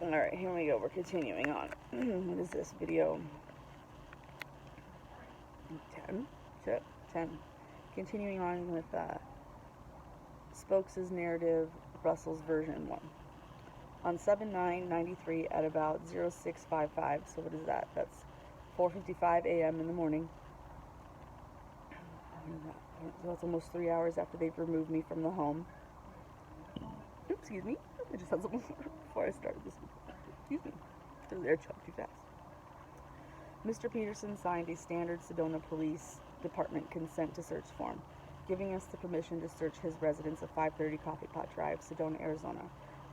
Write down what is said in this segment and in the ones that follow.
Alright, here we go. We're continuing on. What is this video? 10? 10. Continuing on with Spokes' narrative, Russell's version 1. On 7/9/93 at about 0655, so what is that? That's 4:55 a.m. in the morning. So that's almost 3 hours after they've removed me from the home. Oops, excuse me. I just had something before I started this. Excuse me. There's air choked too fast. Mr. Peterson signed a standard Sedona Police Department consent to search form, giving us the permission to search his residence of 530 Coffee Pot Drive, Sedona, Arizona.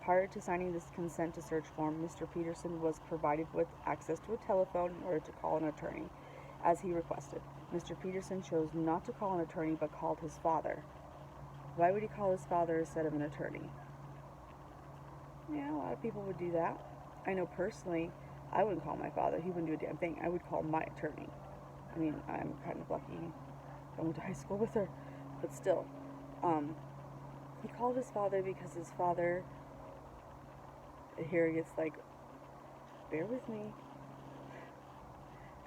Prior to signing this consent to search form, Mr. Peterson was provided with access to a telephone in order to call an attorney, as he requested. Mr. Peterson chose not to call an attorney but called his father. Why would he call his father instead of an attorney? Yeah, a lot of people would do that. I know personally, I wouldn't call my father. He wouldn't do a damn thing. I would call my attorney. I mean, I'm kind of lucky I went to high school with her, but still. He called his father because his father, here it's like, bear with me.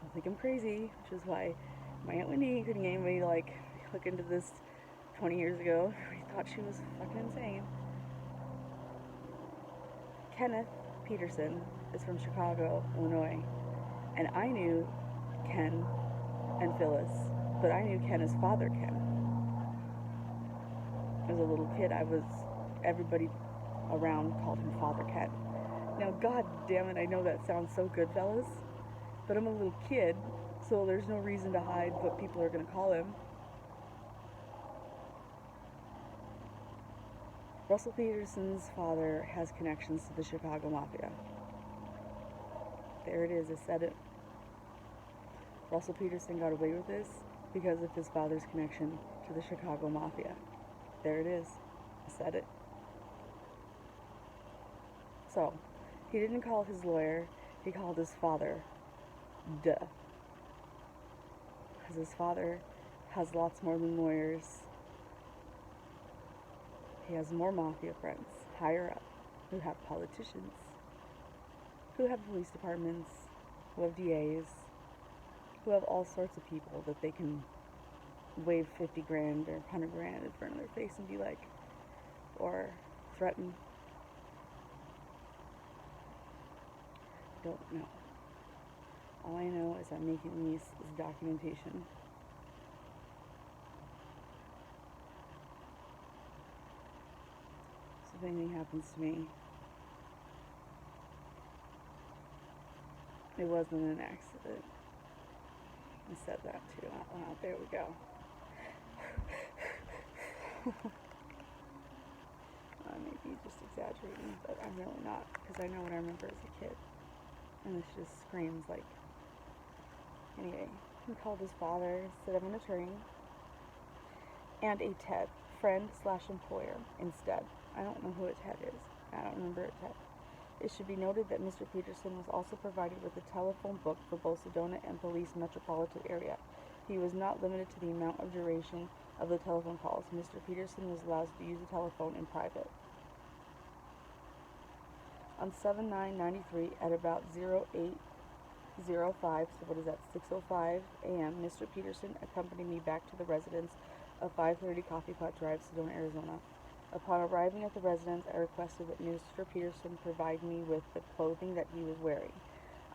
Don't think I'm crazy, which is why my Aunt Wendy couldn't get anybody to like look into this 20 years ago. He thought she was fucking insane. Kenneth Peterson is from Chicago, Illinois, and I knew Ken and Phyllis, but I knew Ken as Father Ken. As a little kid, everybody around called him Father Ken. Now, god damn it, I know that sounds so good, fellas, but I'm a little kid, so there's no reason to hide what people are going to call him. Russell Peterson's father has connections to the Chicago Mafia. There it is, I said it. Russell Peterson got away with this because of his father's connection to the Chicago Mafia. There it is, I said it. So, he didn't call his lawyer, he called his father. Duh. Because his father has lots more than lawyers. He has more mafia friends, higher up, who have politicians, who have police departments, who have DAs, who have all sorts of people that they can wave 50 grand or 100 grand in front of their face and be like, or threaten. I don't know. All I know is I'm making this documentation. If anything happens to me, it wasn't an accident. I said that too out loud. There we go. I may be just exaggerating, but I'm really not, because I know what I remember as a kid. And this just screams like... Anyway, he called his father instead of an attorney. And a Ted, friend/employer, instead. I don't know who a Ted is. I don't remember a Ted. It should be noted that Mr. Peterson was also provided with a telephone book for both Sedona and Police metropolitan area. He was not limited to the amount of duration of the telephone calls. Mr. Peterson was allowed to use the telephone in private. On 7/9/93 at about 08:05, so what is that, 6:05 a.m., Mr. Peterson accompanied me back to the residence of 530 Coffee Pot Drive, Sedona, Arizona. Upon arriving at the residence, I requested that Mr. Peterson provide me with the clothing that he was wearing.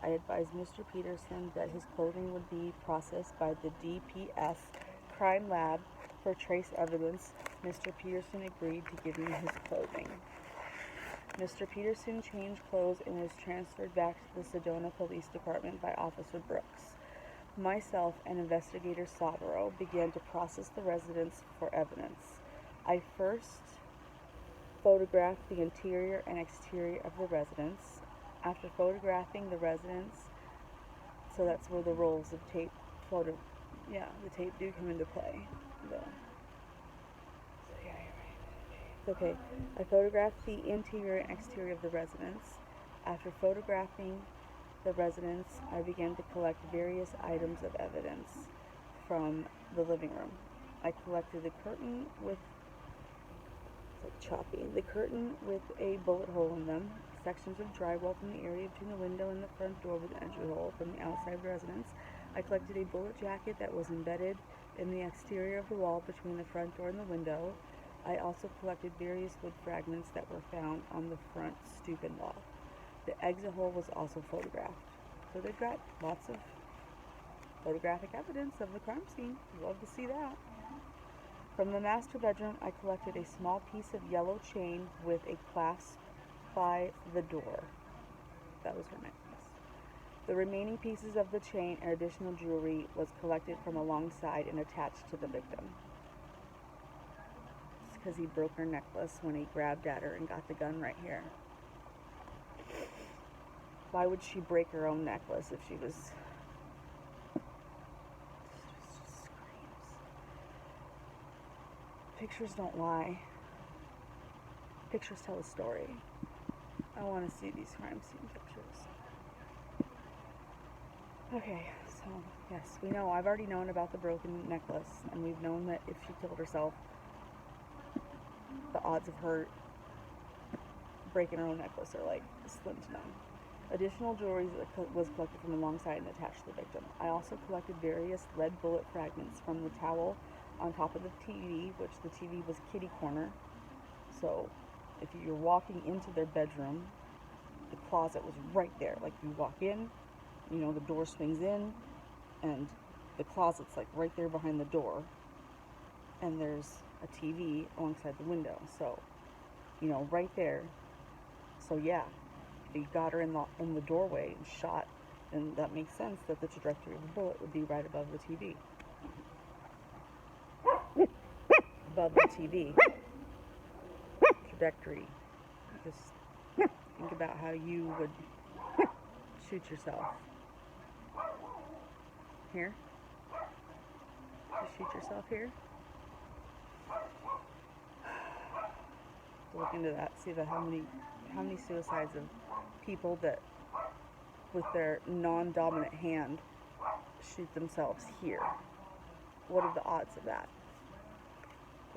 I advised Mr. Peterson that his clothing would be processed by the DPS Crime Lab for trace evidence. Mr. Peterson agreed to give me his clothing. Mr. Peterson changed clothes and was transferred back to the Sedona Police Department by Officer Brooks. Myself and Investigator Saburo began to process the residence for evidence. I first photographed the interior and exterior of the residence. After photographing the residence, so that's where the rolls of tape the tape do come into play. Okay, I photographed the interior and exterior of the residence. After photographing the residence, I began to collect various items of evidence from the living room. I collected the curtain with, it's like choppy, the curtain with a bullet hole in them, sections of drywall from the area between the window and the front door with an entry hole from the outside residence. I collected a bullet jacket that was embedded in the exterior of the wall between the front door and the window. I also collected various wood fragments that were found on the front stoop and wall. The exit hole was also photographed. So they've got lots of photographic evidence of the crime scene. Love to see that. From the master bedroom, I collected a small piece of yellow chain with a clasp by the door. That was her necklace. The remaining pieces of the chain and additional jewelry was collected from alongside and attached to the victim. It's because he broke her necklace when he grabbed at her and got the gun right here. Why would she break her own necklace if she was... Just screams. Pictures don't lie. Pictures tell a story. I want to see these crime scene pictures. Okay, so yes, we know. I've already known about the broken necklace, and we've known that if she killed herself, the odds of her breaking her own necklace are like slim to none. Additional jewelry was collected from alongside and attached to the victim. I also collected various lead bullet fragments from the towel on top of the TV, which the TV was kitty corner. So if you're walking into their bedroom, the closet was right there. Like you walk in, you know, the door swings in, and the closet's like right there behind the door, and there's a TV alongside the window. So, you know, right there. So yeah, if you got her in the doorway and shot, then that makes sense that the trajectory of the bullet would be right above the TV. Above the TV. Trajectory. Just think about how you would shoot yourself. Here. Just shoot yourself here. Look into that. See how many suicides of people that with their non-dominant hand shoot themselves here. What are the odds of that?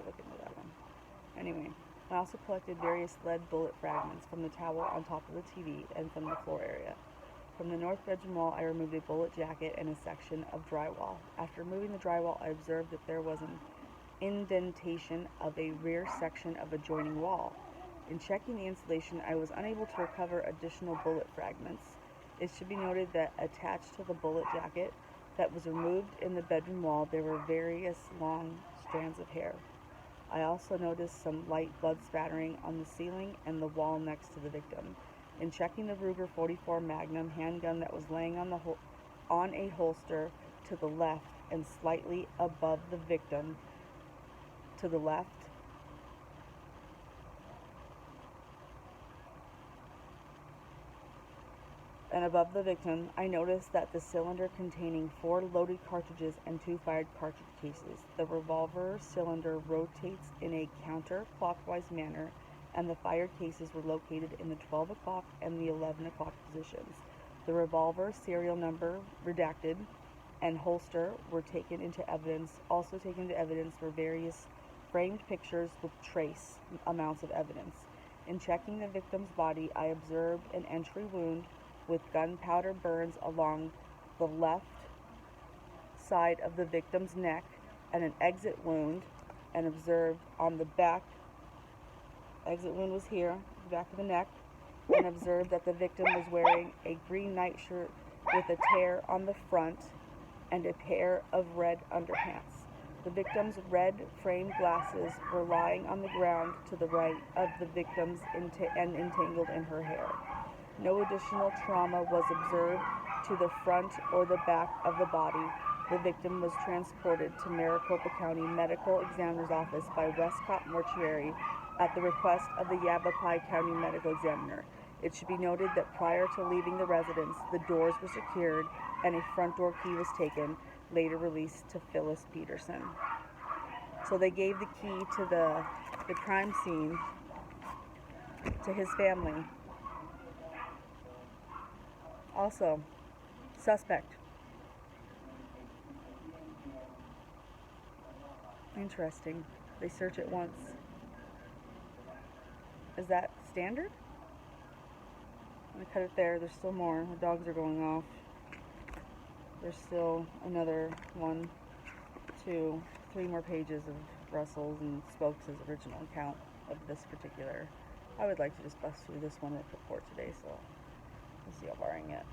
Look into that one. Anyway, I also collected various lead bullet fragments from the towel on top of the TV and from the floor area. From the north bedroom wall, I removed a bullet jacket and a section of drywall. After removing the drywall, I observed that there was an indentation of a rear section of adjoining wall. In checking the insulation, I was unable to recover additional bullet fragments. It should be noted that attached to the bullet jacket that was removed in the bedroom wall, there were various long strands of hair. I also noticed some light blood spattering on the ceiling and the wall next to the victim. In checking the Ruger 44 Magnum handgun that was laying on a holster to the left and slightly above the victim, to the left, and above the victim, I noticed that the cylinder containing 4 loaded cartridges and 2 fired cartridge cases. The revolver cylinder rotates in a counterclockwise manner, and the fired cases were located in the 12 o'clock and the 11 o'clock positions. The revolver serial number redacted and holster were taken into evidence. Also taken into evidence were various framed pictures with trace amounts of evidence. In checking the victim's body, I observed an entry wound with gunpowder burns along the left side of the victim's neck and an exit wound, and observed on the back, exit wound was here, the back of the neck, and observed that the victim was wearing a green nightshirt with a tear on the front and a pair of red underpants. The victim's red framed glasses were lying on the ground to the right of the victim's and entangled in her hair. No additional trauma was observed to the front or the back of the body. The victim was transported to Maricopa County Medical Examiner's Office by Westcott Mortuary at the request of the Yavapai County Medical Examiner. It should be noted that prior to leaving the residence, the doors were secured and a front door key was taken, later released to Phyllis Peterson. So they gave the key to the crime scene to his family. Also, suspect. Interesting. They search it once. Is that standard? I'm gonna cut it there. There's still more. The dogs are going off. There's still another 1, 2, 3 more pages of Russell's and Spokes' original account of this particular. I would like to just bust through this one report today, so we'll see how far I can get.